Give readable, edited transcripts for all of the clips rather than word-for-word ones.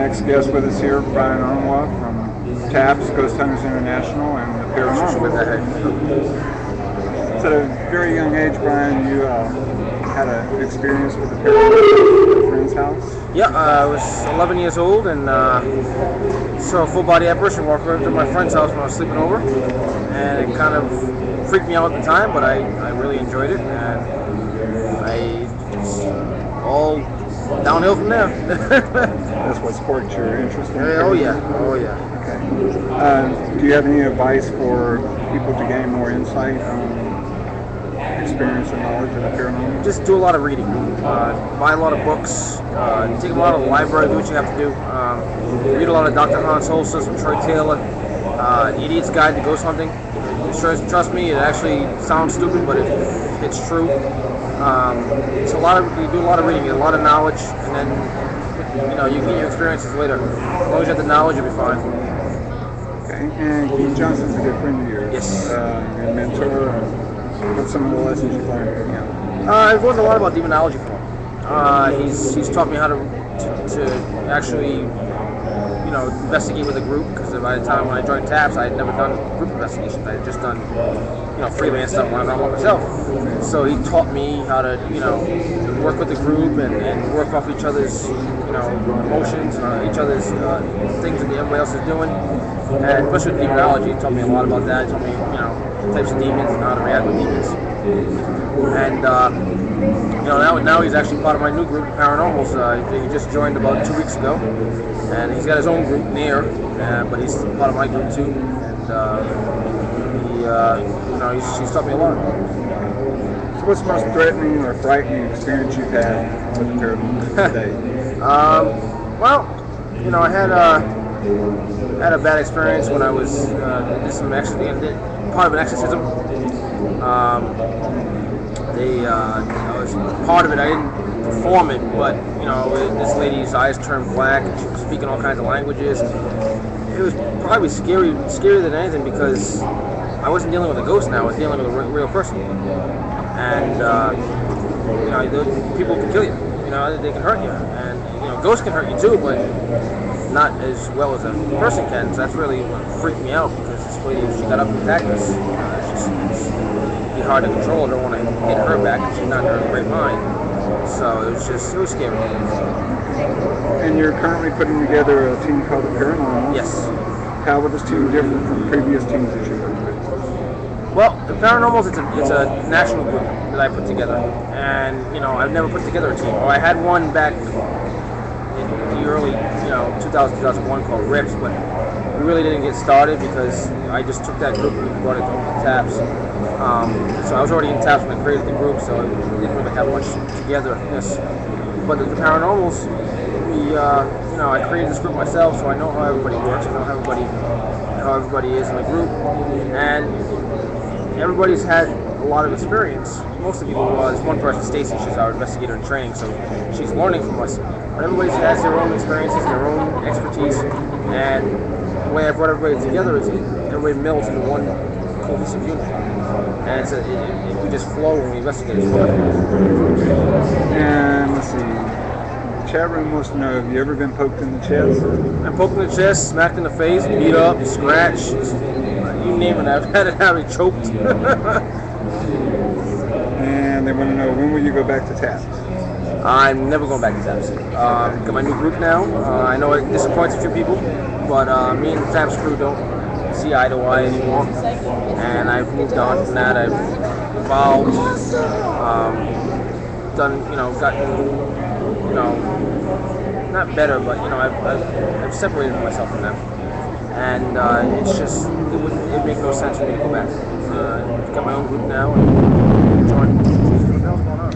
next guest with us here, Brian Harnois from TAPS, Ghost Hunters International, and the Paranormal. So at a very young age, Brian, you had an experience with the paranormal at a friend's house? Yeah, I was 11 years old and saw a full-body apparition walk right to my friend's house when I was sleeping over, and it kind of freaked me out at the time, but I really enjoyed it, and all downhill from there. That's what sparked your interest in it? Oh yeah, oh yeah. Okay. Do you have any advice for people to gain more insight on experience and knowledge of the paranormal? Just do a lot of reading. Buy a lot of books. Take them out of the library. Do what you have to do. Read a lot of Dr. Hans Holz's and Troy Taylor. The Idiot's Guide to Ghost Hunting. Trust me, it actually sounds stupid, but it's true. It's you do a lot of reading, you get a lot of knowledge, and then you get your experiences later. As long as you have the knowledge, you'll be fine. Okay. And Keith Johnson's a good friend of yours. Yes. Your mentor. What's some of the lessons you've learned from him? I've learned a lot about demonology from him. He's taught me how to actually, investigate with a group, because by the time when I joined TAPS, I had never done group investigations. I had just done, freelance stuff running around by myself. So he taught me how to, work with the group and work off each other's, emotions, each other's things that everybody else is doing. And especially with demonology, he taught me a lot about that. He taught me, types of demons and how to react with demons. And now he's actually part of my new group, Paranormals. He just joined about 2 weeks ago, and he's got his own group, Near, but he's part of my group too. And he's taught me a lot. So what's the most threatening or frightening experience you've had with the paranormal today? I had a bad experience when I was did some part of an exorcism. I was part of it. I didn't perform it, but this lady's eyes turned black, and she was speaking all kinds of languages. It was probably scarier than anything, because I wasn't dealing with a ghost now. I was dealing with a real person, and people can kill you. They can hurt you, and ghosts can hurt you too, but not as well as a person can. So that's really what freaked me out, because this lady, she got up and attacked us. It's hard to control. I don't want to hit her back, and she's not in her great mind. So it was scary. And you're currently putting together a team called the Paranormal. Yes. How would this team differ from previous teams that you've worked with? Well, the Paranormals, it's a national group that I put together, and I've never put together a team. Well, I had one back in the early 2001 called Rips, but we really didn't get started because I just took that group and brought it to TAPS. So I was already in TAPS when I created the group, so we didn't really have much togetherness. But the Paranormals, I created this group myself, so I know how everybody works. I know how everybody is in the group, and everybody's had a lot of experience. Most of the people, there's one person, Stacy, she's our investigator in training, so she's learning from us. But everybody has their own experiences, their own expertise, and the way I've brought everybody together is everybody melds into one cohesive unit. And we just flow when we investigate. And let's see. The chat room wants to know, have you ever been poked in the chest? I'm poked in the chest, smacked in the face, beat up, scratched, you name it. I've had it choked. And they want to know, when will you go back to TAPS? I'm never going back to TAPS. Got my new group now. I know it disappoints a few people, but me and the TAPS crew don't see eye to eye anymore. And I've moved on from that. I've evolved, gotten, not better, but I've separated myself from them. And it makes no sense for me to go back. I've got my own group now and join. What the hell's going on?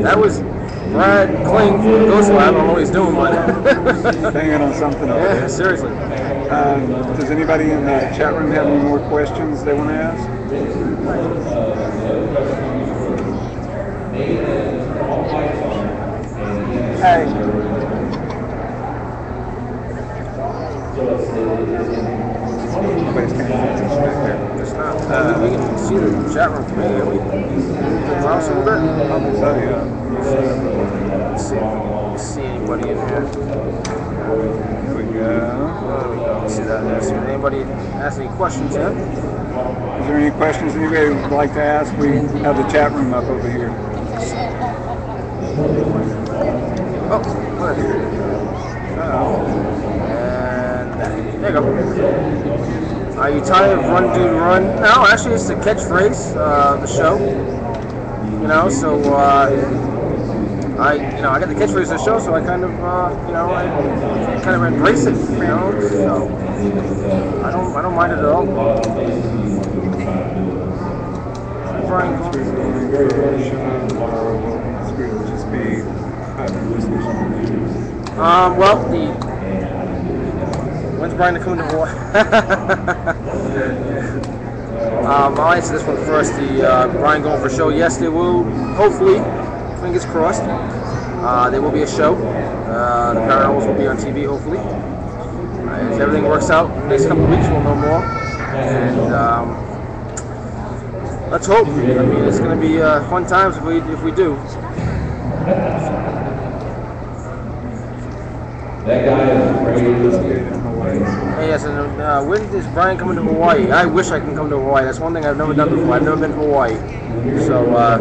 That was Brad Kling from the Ghost Lab. I don't know what he's doing, but hanging on something over there. Seriously. Does anybody in the chat room have any more questions they want to ask? Hey. Nobody's paying attention back there. It's not. We can see the chat room from here. We can mouse a little bit. So, yeah. see if we see anybody in here. Here we go. There we go. Let's see that. See if anybody has any questions here. Is there any questions anybody would like to ask? We have the chat room up over here. Oh, good. And there you go. Are you tired of Run Dude Run? No, actually it's the catchphrase, the show. You know, so I got the catchphrase of the show, so I kind of I kind of embrace it, you know. So I don't mind it at all. Brian, just be well, when's Brian coming to Hawaii? I'll answer this one first. The Brian going for a show. Yes, there will, hopefully, fingers crossed, there will be a show. The Paranormals will be on TV, hopefully. If everything works out, the next couple of weeks we'll know more. And let's hope. I mean, it's going to be fun times if we do. That guy is afraid of Hey, yes, and when is Brian coming to Hawaii? I wish I can come to Hawaii. That's one thing I've never done before. I've never been to Hawaii. So I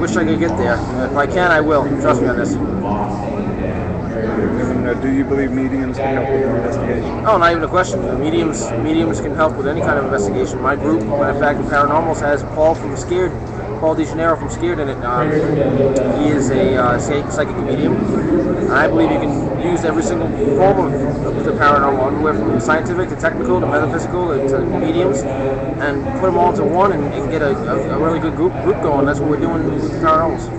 wish I could get there. If I can, I will. Trust me on this. Do you believe mediums can help with your investigation? Oh, not even a question. Mediums can help with any kind of investigation. My group, matter of fact, the Paranormals has Paul DeGennaro from Scared in it. He is a psychic medium. And I believe you can use every single form of the paranormal, everywhere from the scientific to technical to metaphysical to mediums, and put them all into one and get a really good group going. That's what we're doing with the Paranormals.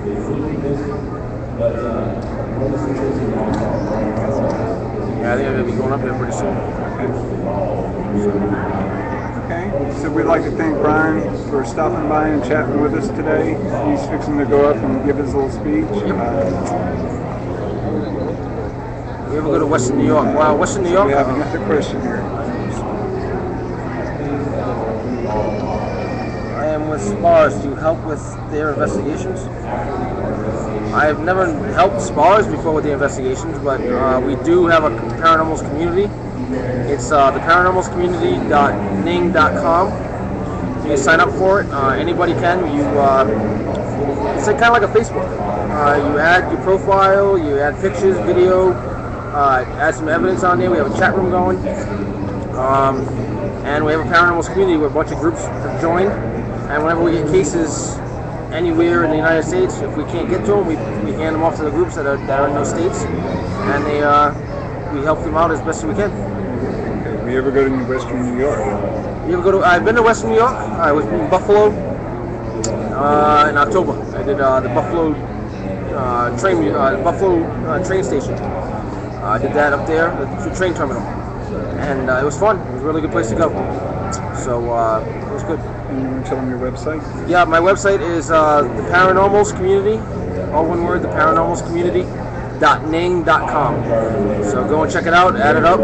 Yeah, I think I'm going to be going up here pretty soon. Okay, so we'd like to thank Brian for stopping by and chatting with us today. He's fixing to go up and give his little speech. We ever go to Western New York? Wow, Western New York? We have another question here. I am with SPARS. Do you help with their investigations? I've never helped SPARS before with the investigations, but we do have a Paranormals community. It's the paranormalscommunity.ning.com. You can sign up for it. Anybody can. It's kind of like a Facebook. You add your profile, you add pictures, video, add some evidence on there. We have a chat room going. And we have a Paranormals community where a bunch of groups have joined. And whenever we get cases anywhere in the United States, if we can't get to them, we hand them off to the groups that are in those states. And we help them out as best as we can. We ever go to Western New York? I've been to Western New York. I was in Buffalo in October. I did the Buffalo train station. I did that up there, the train terminal, and it was fun. It was a really good place to go. So it was good. And you want to tell them your website? Yeah, my website is the Paranormals Community, all one word, the Paranormals Community.ning.com. So go and check it out, add it up,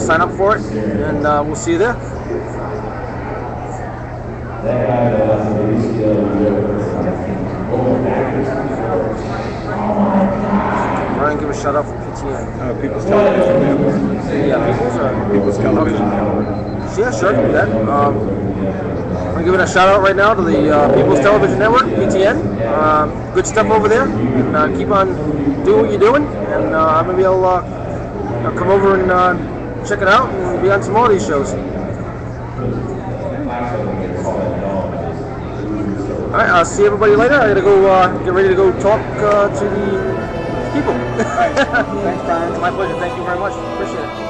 sign up for it, and we'll see you there. Ryan, give a shout out for PTN. People's Television Network. Yeah, People's Television Network. Yeah, sure, do that. I'm giving a shout out right now to the People's Television Network, PTN. Good stuff over there, and keep on doing what you're doing. And maybe I'll come over and check it out and be on some more of these shows. All right, I'll see everybody later. I gotta go get ready to go talk to the people. All right. Thanks, Brian. My pleasure. Thank you very much. Appreciate it.